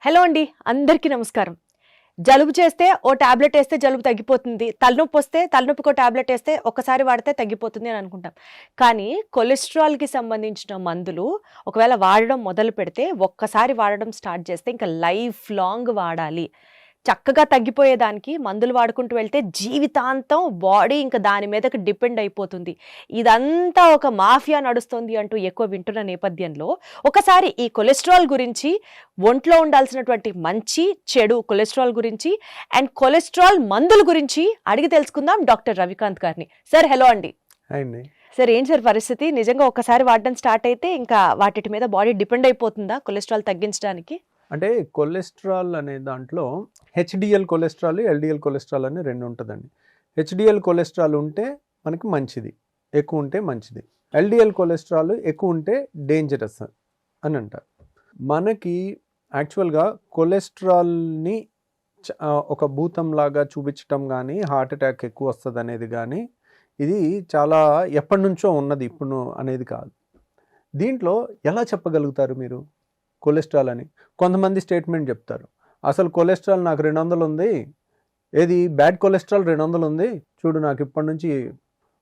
Hello అండి, అందరికీ నమస్కారం. జలుబు చేస్తే ఓ టాబ్లెట్ వేస్తే జలుబు తగ్గిపోతుంది, తలనొప్పి వస్తే తలనొప్పికో టాబ్లెట్ వేస్తే ఒక్కసారి వాడితే తగ్గిపోతుంది అని అనుకుంటాం. కానీ కొలెస్ట్రాల్కి సంబంధించిన మందులు ఒకవేళ వాడడం మొదలు పెడితే, ఒక్కసారి వాడడం స్టార్ట్ చేస్తే ఇంకా లైఫ్ లాంగ్ వాడాలి. చక్కగా తగ్గిపోయేదానికి మందులు వాడుకుంటూ వెళ్తే జీవితాంతం బాడీ ఇంకా దాని మీదకి డిపెండ్ అయిపోతుంది. ఇదంతా ఒక మాఫియా నడుస్తుంది అంటూ ఎక్కువ వింటున్న నేపథ్యంలో ఒకసారి ఈ కొలెస్ట్రాల్ గురించి, ఒంట్లో ఉండాల్సినటువంటి మంచి చెడు కొలెస్ట్రాల్ గురించి అండ్ కొలెస్ట్రాల్ మందుల గురించి అడిగి తెలుసుకుందాం డాక్టర్ రవికాంత్ గారిని. సార్ హలో అండి. సార్ ఏంటి సార్ పరిస్థితి? నిజంగా ఒక్కసారి వాడడం స్టార్ట్ అయితే ఇంకా వాటి మీద బాడీ డిపెండ్ అయిపోతుందా కొలెస్ట్రాల్ తగ్గించడానికి? అంటే కొలెస్ట్రాల్ అనే దాంట్లో హెచ్డిఎల్ కొలెస్ట్రాల్, ఎల్డిఎల్ కొలెస్ట్రాల్ అని రెండు ఉంటుందండి. హెచ్డిఎల్ కొలెస్ట్రాల్ ఉంటే మనకి మంచిది, ఎక్కువ ఉంటే మంచిది. ఎల్డిఎల్ కొలెస్ట్రాల్ ఎక్కువ ఉంటే డేంజరస్ అని అంటారు. మనకి యాక్చువల్గా కొలెస్ట్రాల్ని ఒక భూతంలాగా చూపించటం కానీ, హార్ట్ అటాక్ ఎక్కువ వస్తుంది అనేది కానీ, ఇది చాలా ఎప్పటి నుంచో ఉన్నది, ఇప్పుడు అనేది కాదు. దీంట్లో ఎలా చెప్పగలుగుతారు మీరు కొలెస్ట్రాల్ అని? కొంతమంది స్టేట్మెంట్ చెప్తారు, అసలు కొలెస్ట్రాల్ నాకు 200 ఉంది, ఏది బ్యాడ్ కొలెస్ట్రాల్ 200 ఉంది చూడు, నాకు ఇప్పటి నుంచి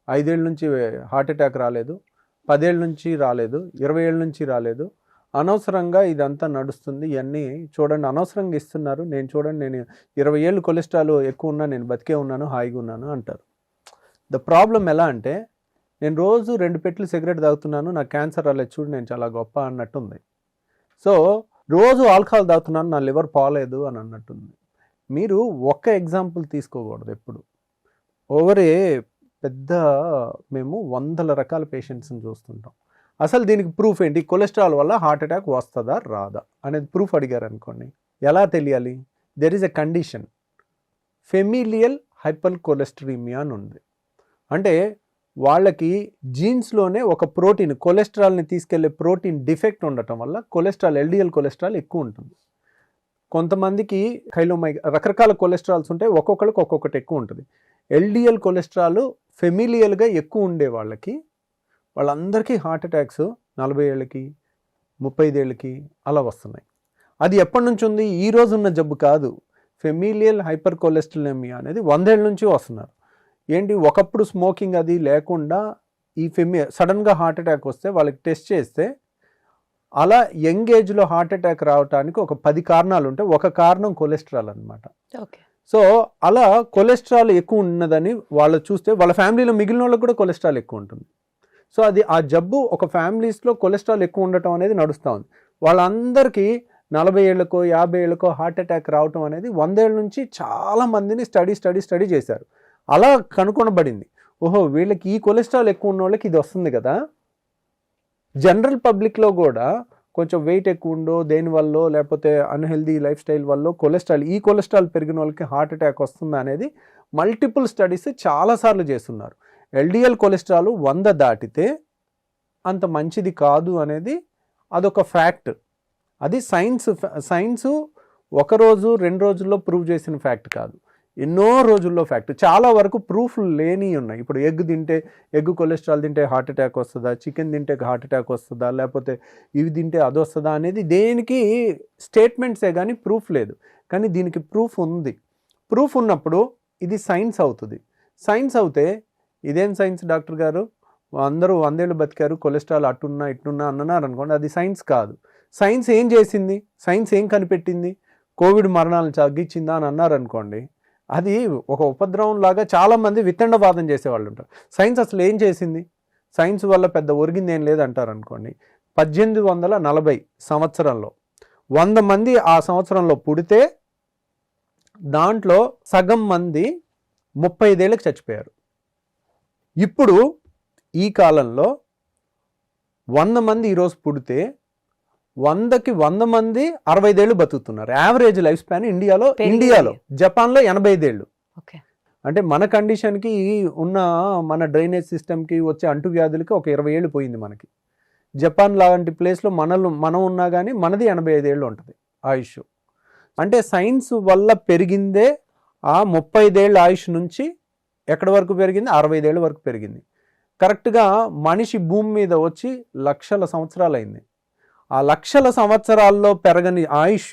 5 ఏళ్ళ నుంచి హార్ట్ అటాక్ రాలేదు, 10 ఏళ్ళ నుంచి రాలేదు, 20 ఏళ్ళ నుంచి రాలేదు, అనవసరంగా ఇదంతా నడుస్తుంది, ఇవన్నీ చూడండి అనవసరంగా ఇస్తున్నారు, నేను చూడండి నేను 20 ఏళ్ళు కొలెస్ట్రాల్ ఎక్కువ ఉన్నా నేను బతికే ఉన్నాను, హాయిగా ఉన్నాను అంటారు. ద ప్రాబ్లం ఎలా అంటే, నేను రోజు 2 పెట్లు సిగరెట్ తాగుతున్నాను, నాకు క్యాన్సర్ రాలేదు చూడు, నేను చాలా గొప్ప అన్నట్టుంది. సో రోజు ఆల్కహాల్ తాగుతున్నాను, నా లివర్ పోలేదు అని అన్నట్టుంది. మీరు ఒక్క ఎగ్జాంపుల్ తీసుకోకూడదు ఎప్పుడు. ఓవరే పెద్ద మేము 100 రకాల పేషెంట్స్ని చూస్తుంటాం. అసలు దీనికి ప్రూఫ్ ఏంటి? కొలెస్ట్రాల్ వల్ల హార్ట్ అటాక్ వస్తుందా రాదా అనేది ప్రూఫ్ అడిగారు అనుకోండి, ఎలా తెలియాలి? There is a condition, familial hyper cholesterolaemia అని ఉంది. అంటే వాళ్ళకి జీన్స్లోనే ఒక ప్రోటీన్, కొలెస్ట్రాల్ని తీసుకెళ్లే ప్రోటీన్ డిఫెక్ట్ ఉండటం వల్ల కొలెస్ట్రాల్, ఎల్డిఎల్ కొలెస్ట్రాల్ ఎక్కువ ఉంటుంది. కొంతమందికి రకరకాల కొలెస్ట్రాల్స్ ఉంటాయి, ఒక్కొక్కరికి ఒక్కొక్కటి ఎక్కువ ఉంటుంది. ఎల్డిఎల్ కొలెస్ట్రాల్ ఫెమిలియల్గా ఎక్కువ ఉండే వాళ్ళందరికీ హార్ట్ అటాక్స్ 40 ఏళ్ళకి 35 ఏళ్ళకి అలా వస్తున్నాయి. అది ఎప్పటి నుంచి ఉంది? ఈ రోజు ఉన్న జబ్బు కాదు. ఫెమిలియల్ హైపర్ కొలెస్ట్రాలేమియా అనేది 100 ఏళ్ళ నుంచి వస్తున్నారు. ఏంటి, ఒకప్పుడు స్మోకింగ్ అది లేకుండా ఈ సడన్గా హార్ట్ అటాక్ వస్తే వాళ్ళకి టెస్ట్ చేస్తే అలా యంగ్ ఏజ్లో హార్ట్ అటాక్ రావడానికి ఒక 10 కారణాలు ఉంటాయి, ఒక కారణం కొలెస్ట్రాల్ అనమాట. సో అలా కొలెస్ట్రాల్ ఎక్కువ ఉన్నదని వాళ్ళు చూస్తే వాళ్ళ ఫ్యామిలీలో మిగిలిన వాళ్ళకి కూడా కొలెస్ట్రాల్ ఎక్కువ ఉంటుంది. సో అది ఆ జబ్బు ఒక ఫ్యామిలీస్లో కొలెస్ట్రాల్ ఎక్కువ ఉండటం అనేది నడుస్తూ ఉంది. వాళ్ళందరికీ 40 ఏళ్ళకో 50 ఏళ్ళకో హార్ట్ అటాక్ రావటం అనేది 100 ఏళ్ళ నుంచి చాలా మందిని స్టడీ చేశారు. అలా కనుగొనబడింది, ఓహో వీళ్ళకి ఈ కొలెస్ట్రాల్ ఎక్కువ ఉన్న వాళ్ళకి ఇది వస్తుంది కదా. జనరల్ పబ్లిక్లో కూడా కొంచెం వెయిట్ ఎక్కువ ఉండో, దేనివల్ల లేకపోతే అన్హెల్దీ లైఫ్ స్టైల్ వల్ల ఈ కొలెస్ట్రాల్ పెరిగిన వాళ్ళకి హార్ట్ అటాక్ వస్తుందా అనేది మల్టిపుల్ స్టడీస్ చాలాసార్లు చేస్తున్నారు. ఎల్డిఎల్ కొలెస్ట్రాల్ 100 దాటితే అంత మంచిది కాదు అనేది అదొక ఫ్యాక్ట్. అది సైన్స్ ఒకరోజు 2 రోజుల్లో ప్రూవ్ చేసిన ఫ్యాక్ట్ కాదు, ఎన్నో రోజుల్లో ఫ్యాక్ట్. చాలా వరకు ప్రూఫ్లు లేని ఉన్నాయి. ఇప్పుడు ఎగ్ కొలెస్ట్రాల్ తింటే హార్ట్ అటాక్ వస్తుందా, చికెన్ తింటే హార్ట్ అటాక్ వస్తుందా, లేకపోతే ఇవి తింటే అది వస్తుందా అనేది దేనికి స్టేట్మెంట్సే కానీ ప్రూఫ్ లేదు. కానీ దీనికి ప్రూఫ్ ఉంది. ప్రూఫ్ ఉన్నప్పుడు ఇది సైన్స్ అవుతుంది. సైన్స్ అవుతే ఇదేం సైన్స్ డాక్టర్ గారు, అందరూ 100 ఏళ్ళు బతికారు, కొలెస్ట్రాల్ అట్టున్నా ఇట్టున్నా అన్నారు అనుకోండి, అది సైన్స్ కాదు. సైన్స్ ఏం చేసింది? సైన్స్ ఏం కనిపెట్టింది? కోవిడ్ మరణాలను తగ్గించిందా అని అన్నారు అనుకోండి, అది ఒక ఉపద్రవం లాగా చాలామంది వితండవాదం చేసేవాళ్ళు ఉంటారు. సైన్స్ అసలు ఏం చేసింది? సైన్స్ వల్ల పెద్ద ఒరిగింది ఏం లేదంటారు అనుకోండి. 1840 సంవత్సరంలో 100 మంది ఆ సంవత్సరంలో పుడితే దాంట్లో సగం మంది 35 ఏళ్ళకి చచ్చిపోయారు. ఇప్పుడు ఈ కాలంలో 100 మంది ఈరోజు పుడితే 100కి 100 మంది 65 ఏళ్ళు బతుకుతున్నారు. యావరేజ్ లైఫ్ స్పాన్ ఇండియాలో. జపాన్లో 85 ఏళ్ళు. అంటే మన కండిషన్కి ఉన్న మన డ్రైనేజ్ సిస్టమ్కి వచ్చే అంటువ్యాధులకి ఒక 20 ఏళ్ళు పోయింది మనకి. జపాన్ లాంటి ప్లేస్లో మనం ఉన్నా కానీ మనది 85 ఏళ్ళు ఉంటుంది ఆయుష్. అంటే సైన్స్ వల్ల పెరిగిందే ఆ 35 ఏళ్ళ ఆయుష్ నుంచి ఎక్కడి వరకు పెరిగింది? 65 ఏళ్ళ వరకు పెరిగింది. కరెక్ట్గా మనిషి భూమి మీద వచ్చి లక్షల సంవత్సరాలు అయింది. ఆ లక్షల సంవత్సరాల్లో పెరగని ఆయుష్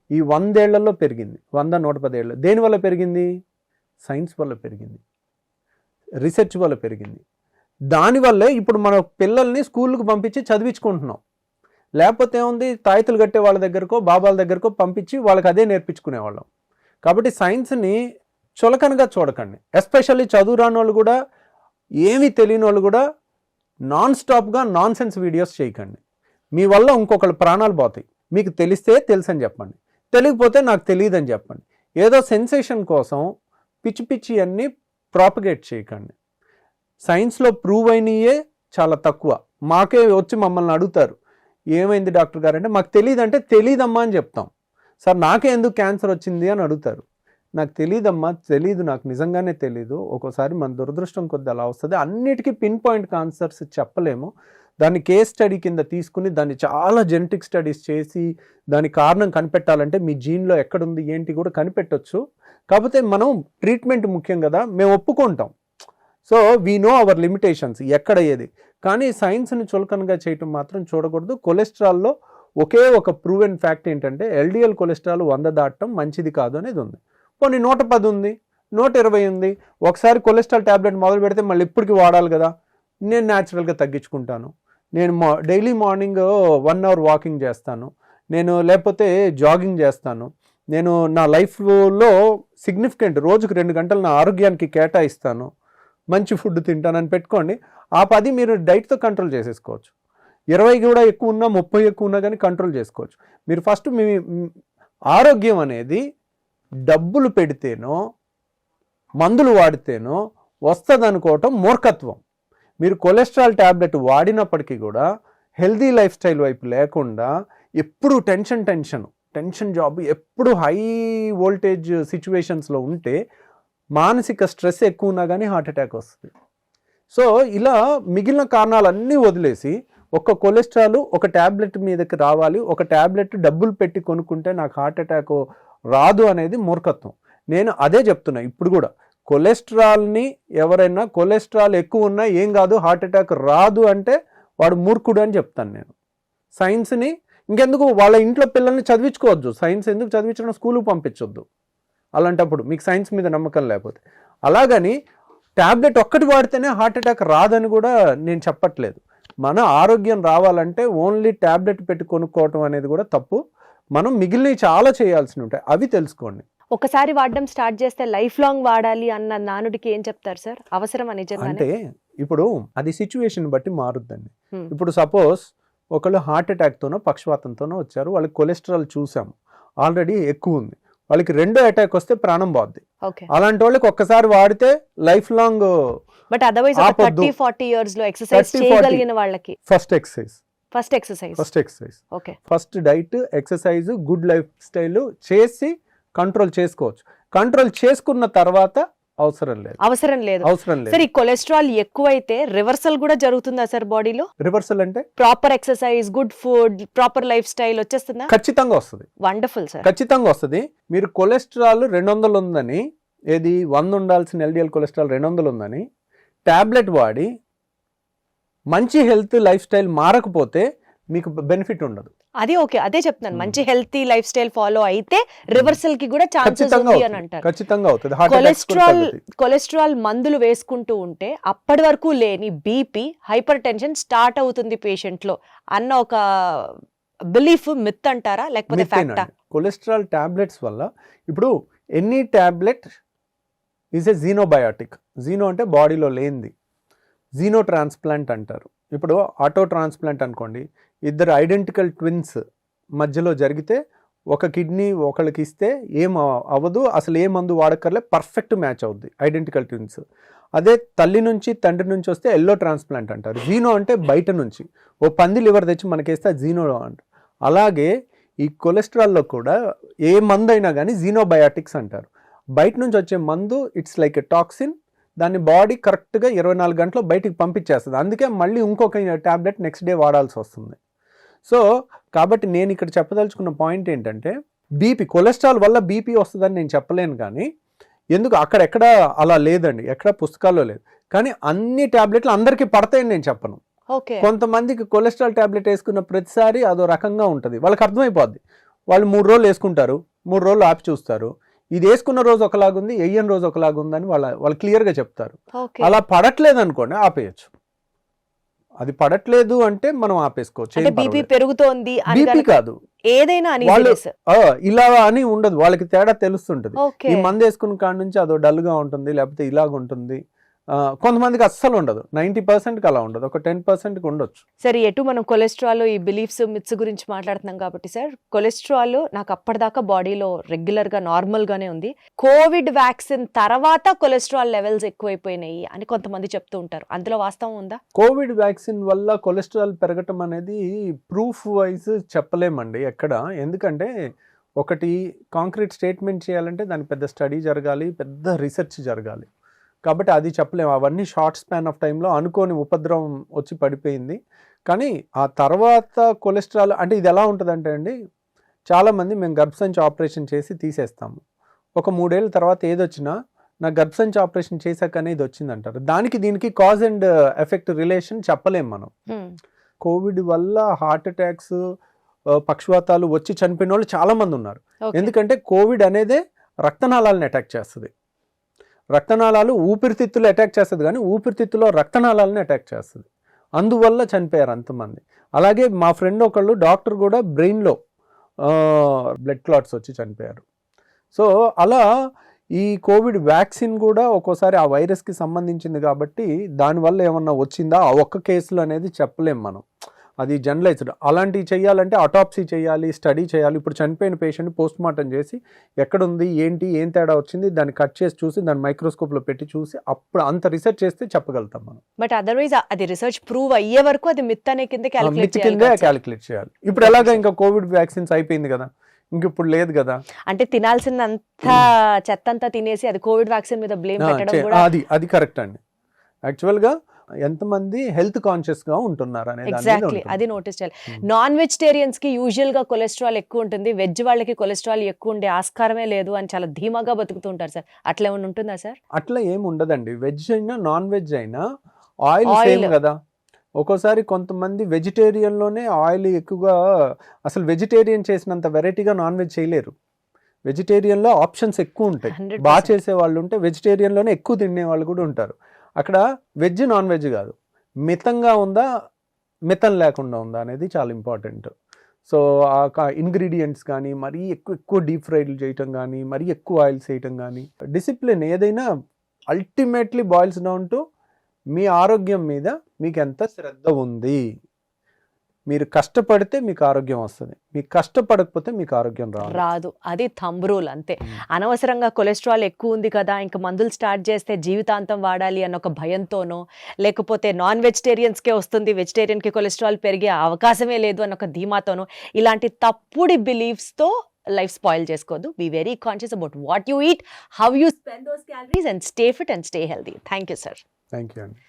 ఈ 100 ఏళ్లలో పెరిగింది, 100-110 ఏళ్ళు. దేనివల్ల పెరిగింది? సైన్స్ వల్ల పెరిగింది, రీసెర్చ్ వల్ల పెరిగింది. దానివల్లే ఇప్పుడు మన పిల్లల్ని స్కూళ్ళకు పంపించి చదివించుకుంటున్నాం. లేకపోతే ఏముంది, తాయితులు కట్టే వాళ్ళ దగ్గరకో బాబాల దగ్గరకో పంపించి వాళ్ళకి అదే నేర్పించుకునేవాళ్ళం. కాబట్టి సైన్స్ని చులకనగా చూడకండి. ఎస్పెషల్లీ చదువు రాని వాళ్ళు కూడా, ఏమీ తెలియని వాళ్ళు కూడా నాన్ స్టాప్గా నాన్ సెన్స్ వీడియోస్ చేయకండి. మీ వల్ల ఇంకొకళ్ళు ప్రాణాలు పోతాయి. మీకు తెలిస్తే తెలుసని చెప్పండి, తెలియకపోతే నాకు తెలియదని చెప్పండి. ఏదో సెన్సేషన్ కోసం పిచ్చి పిచ్చి అన్నీ ప్రాపగేట్ చేయకండి. సైన్స్లో ప్రూవ్ అయినయే చాలా తక్కువ. మాకే వచ్చి మమ్మల్ని అడుగుతారు, ఏమైంది డాక్టర్ గారు అంటే, మాకు తెలియదు అంటే తెలియదమ్మా అని చెప్తాం. సార్ నాకే ఎందుకు క్యాన్సర్ వచ్చింది అని అడుగుతారు. నాకు తెలియదమ్మా, తెలీదు, నాకు నిజంగానే తెలీదు. ఒక్కోసారి మన దురదృష్టం కొద్ది అలా వస్తుంది. అన్నిటికీ పిన్ పాయింట్ ఆన్సర్స్ చెప్పలేము. దాన్ని కేస్ స్టడీ కింద తీసుకుని దాన్ని చాలా జెనెటిక్ స్టడీస్ చేసి దాని కారణం కనిపెట్టాలంటే మీ జీన్లో ఎక్కడుంది ఏంటి కూడా కనిపెట్టవచ్చు. కాకపోతే మనం ట్రీట్మెంట్ ముఖ్యం కదా, మేము ఒప్పుకుంటాం. So we know our limitations ఎక్కడ ఏది. కానీ సైన్స్ని చులకనగా చేయటం మాత్రం చూడకూడదు. కొలెస్ట్రాల్లో ఒకే ఒక ప్రూవెన్ ఫ్యాక్ట్ ఏంటంటే ఎల్డిఎల్ కొలెస్ట్రాల్ 100 దాటడం మంచిది కాదు అనేది ఉంది. పోనీ 110 ఉంది, 120 ఉంది. ఒకసారి కొలెస్ట్రాల్ ట్యాబ్లెట్ మొదలు పెడితే మళ్ళీ ఇప్పటికి వాడాలి కదా. నేను న్యాచురల్గా తగ్గించుకుంటాను. నేను డైలీ మార్నింగ్ 1 అవర్ వాకింగ్ చేస్తాను, నేను లేకపోతే జాగింగ్ చేస్తాను. నేను నా లైఫ్లో సిగ్నిఫికెంట్ రోజుకు 2 గంటలు నా ఆరోగ్యానికి కేటాయిస్తాను, మంచి ఫుడ్ తింటానని పెట్టుకోండి. ఆ 10 మీరు డైట్తో కంట్రోల్ చేసేసుకోవచ్చు. 20 కూడా ఎక్కువ ఉన్నా, 30 ఎక్కువ ఉన్నా కానీ కంట్రోల్ చేసుకోవచ్చు. మీరు ఫస్ట్ మీ ఆరోగ్యం అనేది డబ్బులు పెడితేనో మందులు వాడితేనో వస్తుంది అనుకోవటం మూర్ఖత్వం. మీరు కొలెస్ట్రాల్ ట్యాబ్లెట్ వాడినప్పటికీ కూడా హెల్దీ లైఫ్ స్టైల్ వైపు లేకుండా ఎప్పుడు టెన్షన్ జాబ్, ఎప్పుడు హై వోల్టేజ్ సిచ్యువేషన్స్లో ఉంటే మానసిక స్ట్రెస్ ఎక్కువ ఉన్నా కానీ హార్ట్ అటాక్ వస్తుంది. సో ఇలా మిగిలిన కారణాలన్నీ వదిలేసి ఒక కొలెస్ట్రాల్ ఒక ట్యాబ్లెట్ మీదకి రావాలి, ఒక ట్యాబ్లెట్ డబ్బులు పెట్టి కొనుక్కుంటే నాకు హార్ట్ అటాక్ రాదు అనేది మూర్ఖత్వం. నేను అదే చెప్తున్నా ఇప్పుడు కూడా. కొలెస్ట్రాల్ని ఎవరైనా కొలెస్ట్రాల్ ఎక్కువ ఉన్నా ఏం కాదు, హార్ట్ అటాక్ రాదు అంటే వాడు మూర్ఖుడు అని చెప్తాను నేను. సైన్స్ని ఇంకెందుకు వాళ్ళ ఇంట్లో పిల్లల్ని చదివించుకోవద్దు, సైన్స్ ఎందుకు చదివించడం, స్కూల్కి పంపించొద్దు అలాంటప్పుడు మీకు సైన్స్ మీద నమ్మకం లేకపోతే. అలాగని ట్యాబ్లెట్ ఒక్కటి వాడితేనే హార్ట్ అటాక్ రాదని కూడా నేను చెప్పట్లేదు. మన ఆరోగ్యం రావాలంటే ఓన్లీ ట్యాబ్లెట్ పెట్టి కొనుక్కోవటం అనేది కూడా తప్పు. మనం మిగిలినవి చాలా చేయాల్సి ఉంటాయి, అవి తెలుసుకోండి. ఒకసారి వాడడం స్టార్ట్ చేస్తే లైఫ్ లాంగ్ వాడాలి అన్న నానుడికి ఏం చెప్తారు సార్? అవసరం నిజంగా అంటే ఇప్పుడు అది సిచ్యువేషన్ బట్టి మారుద్దండి. ఇప్పుడు సపోజ్ ఒకళ్ళు హార్ట్ అటాక్తోనో పక్షవాతంతోనో వచ్చారు, వాళ్ళకి కొలెస్ట్రాల్ చూసాము ఆల్రెడీ ఎక్కువ ఉంది, వాళ్ళకి రెండో అటాక్ వస్తే ప్రాణం పోద్ది. అలాంటి వాళ్ళకి ఒక్కసారి వాడితే life long. But otherwise 30-40 years లో ఎక్సర్సైజ్ చేయగలిగిన వాళ్ళకి first exercise okay, first diet, exercise, good life style చేసి కంట్రోల్ చేసుకోవచ్చు. కంట్రోల్ చేసుకున్న తర్వాత అవసరం లేదు. సార్ ఈ కొలెస్ట్రాల్ ఎక్కువైతే రివర్సల్ కూడా జరుగుతుందా సార్ బాడీలో? రివర్సల్ అంటే proper exercise, good food, proper life style వచ్చేస్తుందా? ఖచ్చితంగా వస్తుంది. వండర్ఫుల్ సార్, ఖచ్చితంగా వస్తుంది. మీరు కొలెస్ట్రాల్ 200 ఉందని, ఏది 100 ఉండాల్సిన ఎల్డిఎల్ కొలెస్ట్రాల్ 200 ఉందని టాబ్లెట్ వాడి మంచి హెల్త్ లైఫ్ స్టైల్ మారకపోతే మీకు బెనిఫిట్ ఉండదు. అది ఓకే, అదే చెప్తున్నాను. మంచి హెల్తీ లైఫ్ స్టైల్ ఫాలో అయితే రివర్సల్ కి కూడా ఛాన్సెస్ ఉంది అని అంటారు. ఖచ్చితంగా అవుతుంది. కొలెస్ట్రాల్ మందులు వేసుకుంటూ ఉంటే అప్పటి వరకు లేని బీపీ, హైపర్ టెన్షన్ స్టార్ట్ అవుతుంది పేషెంట్ లో అన్న ఒక బిలీఫ్, మిత్ అంటారా లేకపోతే ఫ్యాక్టా? కొలెస్ట్రాల్ టాబ్లెట్స్ వల్ల ఇప్పుడు ఎనీ టాబ్లెట్ ఈజ్ ఏ జీనోబయాటిక్. జీనో అంటే బాడీలో లేనిది, జీనో ట్రాన్స్ప్లాంట్ అంటారు. ఇప్పుడు ఆటో ట్రాన్స్ప్లాంట్ అనుకోండి, ఇద్దరు ఐడెంటికల్ ట్విన్స్ మధ్యలో జరిగితే ఒక కిడ్నీ ఒకళ్ళకి ఇస్తే ఏం అవ్వదు, అసలు ఏ మందు వాడక్కర్లే, పర్ఫెక్ట్ మ్యాచ్ అవుద్ది ఐడెంటికల్ ట్విన్స్. అదే తల్లి నుంచి తండ్రి నుంచి వస్తే ఎల్లో ట్రాన్స్ప్లాంట్ అంటారు. జీనో అంటే బయట నుంచి ఓ పంది లివర్ తెచ్చి మనకేస్తే జీనో అంట. అలాగే ఈ కొలెస్ట్రాల్లో కూడా ఏ మందు అయినా కానీ జీనోబయాటిక్స్ అంటారు. బయట నుంచి వచ్చే మందు ఇట్స్ లైక్ ఎ టాక్సిన్, దాన్ని బాడీ కరెక్ట్గా 24 గంటలు బయటికి పంపించేస్తుంది. అందుకే మళ్ళీ ఇంకొక ట్యాబ్లెట్ నెక్స్ట్ డే వాడాల్సి వస్తుంది. సో కాబట్టి నేను ఇక్కడ చెప్పదలుచుకున్న పాయింట్ ఏంటంటే, బీపీ, కొలెస్ట్రాల్ వల్ల బీపీ వస్తుందని నేను చెప్పలేను. కానీ ఎందుకు అక్కడెక్కడ అలా లేదండి, ఎక్కడ పుస్తకాల్లో లేదు. కానీ అన్ని ట్యాబ్లెట్లు అందరికీ పడతాయని నేను చెప్పను. కొంతమందికి కొలెస్ట్రాల్ ట్యాబ్లెట్ వేసుకున్న ప్రతిసారి అదో రకంగా ఉంటుంది, వాళ్ళకి అర్థమైపోద్ది. వాళ్ళు 3 రోజులు వేసుకుంటారు, 3 రోజులు ఆపి చూస్తారు, ఇది వేసుకున్న రోజు ఒకలాగుంది, వెయ్యని రోజు ఒకలాగుందని వాళ్ళు క్లియర్గా చెప్తారు. ఓకే. అలా పడట్లేదు అనుకోండి ఆపేయచ్చు. అది పడట్లేదు అంటే మనం ఆపేసుకోవచ్చు. అంటే బీపీ పెరుగుతోంది అని బీపీ గనక కాదు, ఏదైనా వాళ్ళు uneasiness. ఇలా అని ఉండదు, వాళ్ళకి తేడా తెలుస్తుంటది. ఓకే. ఈ మందు వేసుకున్న కాడ నుంచి అదో డల్ గా ఉంటుంది, లేకపోతే ఇలాగ ఉంటుంది. కొంతమందికి అస్సలు ఉండదు, 90%కి అలా ఉండదు, ఒక 10%కి ఉండొచ్చు. సరే, ఎటు మనం కొలెస్ట్రాల్, ఈ బిలీఫ్స్, మిత్స్ గురించి మాట్లాడుతున్నాం కాబట్టి సార్, కొలెస్ట్రాల్ నాకు అప్పటిదాకా బాడీలో రెగ్యులర్ గా నార్మల్ గానే ఉంది. కోవిడ్ వ్యాక్సిన్ తర్వాత కొలెస్ట్రాల్ లెవెల్స్ ఎక్కువైపోయినాయి అని కొంతమంది చెప్తూ ఉంటారు. అందులో వాస్తవం ఉందా? కోవిడ్ వ్యాక్సిన్ వల్ల కొలెస్ట్రాల్ పెరగటం అనేది ప్రూఫ్ వైజ్ చెప్పలేమండి ఎక్కడ. ఎందుకంటే ఒకటి కాంక్రీట్ స్టేట్మెంట్ చేయాలంటే దానికి పెద్ద స్టడీ జరగాలి, పెద్ద రీసెర్చ్ జరగాలి. కాబట్టి అది చెప్పలేము. అవన్నీ షార్ట్ స్పాన్ ఆఫ్ టైంలో అనుకోని ఉపద్రవం వచ్చి పడిపోయింది. కానీ ఆ తర్వాత కొలెస్ట్రాల్ అంటే ఇది ఎలా ఉంటుందంటే అండి, చాలామంది మేము గర్భసంచి ఆపరేషన్ చేసి తీసేస్తాము, ఒక 3 ఏళ్ళ తర్వాత ఏదొచ్చినా నా గర్భసంచి ఆపరేషన్ చేశాకనే ఇది వచ్చింది అంటారు. దానికి దీనికి కాజ్ అండ్ ఎఫెక్ట్ రిలేషన్ చెప్పలేం మనం. కోవిడ్ వల్ల హార్ట్ అటాక్స్, పక్షవాతాలు వచ్చి చనిపోయిన వాళ్ళు చాలామంది ఉన్నారు. ఎందుకంటే కోవిడ్ అనేదే రక్తనాళాలను అటాక్ చేస్తుంది. రక్తనాళాలు ఊపిరితిత్తులు అటాక్ చేస్తుంది, కానీ ఊపిరితిత్తులో రక్తనాళాలను అటాక్ చేస్తుంది. అందువల్ల చనిపోయారు అంతమంది. అలాగే మా ఫ్రెండ్ ఒకళ్ళు డాక్టర్ కూడా బ్రెయిన్లో బ్లడ్ క్లాట్స్ వచ్చి చనిపోయారు. సో అలా ఈ కోవిడ్ వ్యాక్సిన్ కూడా ఒక్కోసారి ఆ వైరస్కి సంబంధించింది కాబట్టి దానివల్ల ఏమన్నా వచ్చిందా ఆ ఒక్క కేసులు అనేది చెప్పలేం మనం. అది జనరలైజ్డ్. అలాంటివి చేయాలంటే అటాప్సీ చేయాలి, స్టడీ చేయాలి. ఇప్పుడు చనిపోయిన పేషెంట్ పోస్ట్ మార్టం చేసి ఎక్కడుంది, ఏంటి, ఏం తేడా వచ్చింది, దాన్ని కట్ చేసి చూసి దాన్ని మైక్రోస్కోప్లో పెట్టి చూసి అప్పుడు అంత రీసెర్చ్ చేస్తే చెప్పగలుగుతాం మనం. బట్ అదర్వైజ్ అది రీసెర్చ్ ప్రూవ్ అయ్యే వరకు అది మిత్ అనే కింద మిత్ కిందే క్యాలిక్యులేట్ చేయాలి. ఇప్పుడు ఎలాగా ఇంకా కోవిడ్ వ్యాక్సిన్స్ అయిపోయింది కదా, ఇంక ఇప్పుడు లేదు కదా. అంటే తినాల్సినంత చెత్త అంతా తినేసి అది కోవిడ్ వ్యాక్సిన్ మీద బ్లేమ్ పెట్టడం కూడా అది కరెక్ట్ అండి. యాక్చువల్గా ఎంతమంది హెల్త్ కాన్షియస్ గా ఉంటున్నారు అనేది ఎగ్జాక్ట్లీ అది నోటీస్ చేయాలి. నాన్ వెజిటేరియన్స్ కి యూజువల్ గా కొలెస్ట్రాల్ ఎక్కువ ఉంటుంది, వెజ్ వాళ్ళకి కొలెస్ట్రాల్ ఎక్కువ ఉండే ఆస్కారమే లేదు అని చాలా ధీమాగా బతుకుతూ ఉంటారు సార్. అట్లా ఏమైనా ఉంటుందా సార్? అట్లా ఏమి ఉండదండి. వెజ్ అయినా నాన్ వెజ్ అయినా ఆయిల్ సేమ్ కదా. ఒక్కోసారి కొంతమంది వెజిటేరియన్లోనే ఆయిల్ ఎక్కువగా, అసలు వెజిటేరియన్ చేసినంత వెరైటీగా నాన్ వెజ్ చేయలేరు. వెజిటేరియన్లో ఆప్షన్స్ ఎక్కువ ఉంటాయి, బాగా చేసే వాళ్ళు ఉంటే వెజిటేరియన్లోనే ఎక్కువ తినే వాళ్ళు కూడా ఉంటారు. అక్కడ వెజ్ నాన్ వెజ్ కాదు, మితంగా ఉందా మితం లేకుండా ఉందా అనేది చాలా ఇంపార్టెంట్. సో ఆ ఇంగ్రీడియంట్స్ కానీ మరీ ఎక్కువ డీప్ ఫ్రైలు చేయటం కానీ, మరీ ఎక్కువ ఆయిల్స్ వేయటం కానీ, డిసిప్లిన్ ఏదైనా ultimately boils down to me ఆరోగ్యం మీద మీకు ఎంత శ్రద్ధ ఉంది. మీరు కష్టపడితే మీకు ఆరోగ్యం వస్తుంది, మీకు కష్టపడకపోతే మీకు ఆరోగ్యం రాదు. అది థంబ్ రూల్ అంతే. అనవసరంగా కొలెస్ట్రాల్ ఎక్కువ ఉంది కదా ఇంకా మందులు స్టార్ట్ చేస్తే జీవితాంతం వాడాలి అన్న ఒక భయంతోనో, లేకపోతే నాన్ వెజిటేరియన్స్కే వస్తుంది, వెజిటేరియన్కి కొలెస్ట్రాల్ పెరిగే అవకాశమే లేదు అన్న ఒక ధీమాతోనో, ఇలాంటి తప్పుడు బిలీఫ్స్తో లైఫ్ స్పాయిల్ చేసుకోవద్దు. Be very conscious about what you eat, how you spend those calories and stay fit and stay healthy. Thank you sir. Thank you అండి.